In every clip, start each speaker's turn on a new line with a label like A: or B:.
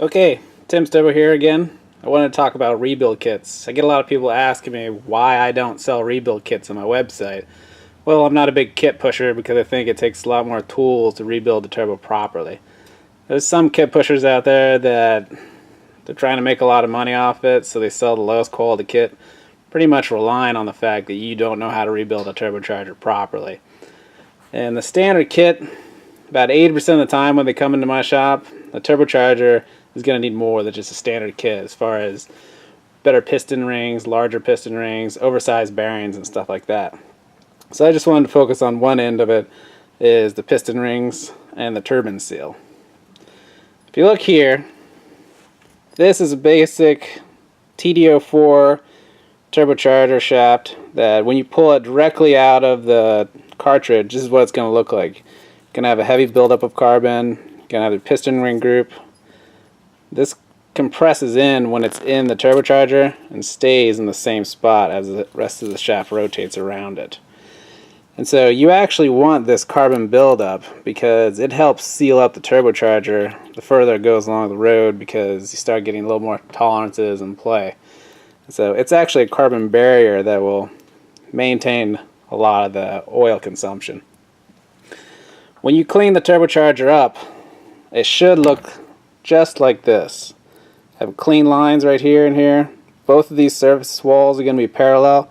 A: Okay, Tim Stobo here again. I wanted to talk about rebuild kits. I get a lot of people asking me why I don't sell rebuild kits on my website. Well, I'm not a big kit pusher because I think it takes a lot more tools to rebuild the turbo properly. There's some kit pushers out there that they're trying to make a lot of money off it, so they sell the lowest quality kit, pretty much relying on the fact that you don't know how to rebuild a turbocharger properly. And the standard kit, about 80% of the time when they come into my shop, the turbocharger is going to need more than just a standard kit as far as better piston rings, larger piston rings, oversized bearings and stuff like that. So I just wanted to focus on one end of it, is the piston rings and the turbine seal. If you look here, this is a basic TD04 turbocharger shaft that when you pull it directly out of the cartridge, this is what it's going to look like. You're going to have a heavy buildup of carbon, you're going to have a piston ring group. This compresses in when it's in the turbocharger and stays in the same spot as the rest of the shaft rotates around it. And so you actually want this carbon buildup because it helps seal up the turbocharger the further it goes along the road, because you start getting a little more tolerances in play. So it's actually a carbon barrier that will maintain a lot of the oil consumption. When you clean the turbocharger up, it should look just like this. Have clean lines right here and here. Both of these surface walls are going to be parallel.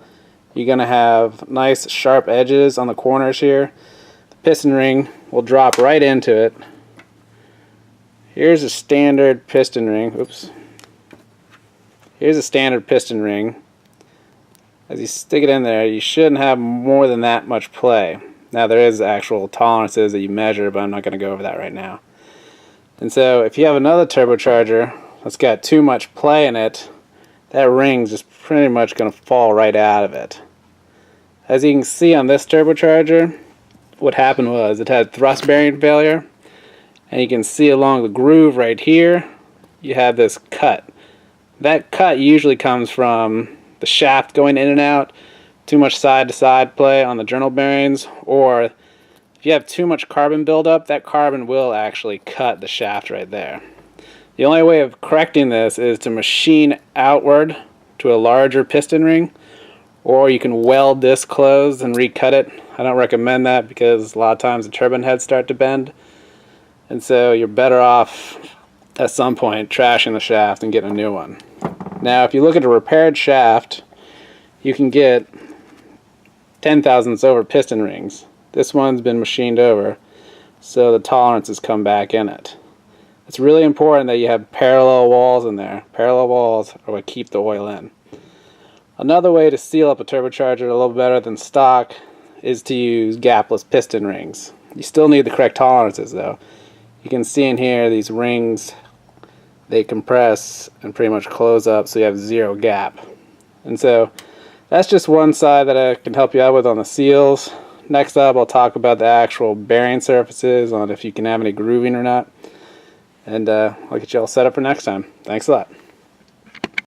A: You're going to have nice sharp edges on the corners here. The piston ring will drop right into it. Here's a standard piston ring. Oops. Here's a standard piston ring. As you stick it in there, you shouldn't have more than that much play. Now there is actual tolerances that you measure, but I'm not going to go over that right now. And so if you have another turbocharger that's got too much play in it, that ring's just pretty much going to fall right out of it. As you can see on this turbocharger, what happened was it had thrust bearing failure, and you can see along the groove right here you have this cut. That cut usually comes from the shaft going in and out, too much side to side play on the journal bearings, or if you have too much carbon buildup, that carbon will actually cut the shaft right there. The only way of correcting this is to machine outward to a larger piston ring, or you can weld this closed and recut it. I don't recommend that because a lot of times the turbine heads start to bend, and so you're better off at some point trashing the shaft and getting a new one. Now if you look at a repaired shaft, you can get 10,000ths over piston rings. This one's been machined over, so the tolerances come back in it. It's really important that you have parallel walls in there. Parallel walls are what keep the oil in. Another way to seal up a turbocharger a little better than stock is to use gapless piston rings. You still need the correct tolerances though. You can see in here these rings, they compress and pretty much close up so you have zero gap. And so that's just one side that I can help you out with on the seals. Next up, I'll talk about the actual bearing surfaces, on if you can have any grooving or not. And I'll get you all set up for next time. Thanks a lot.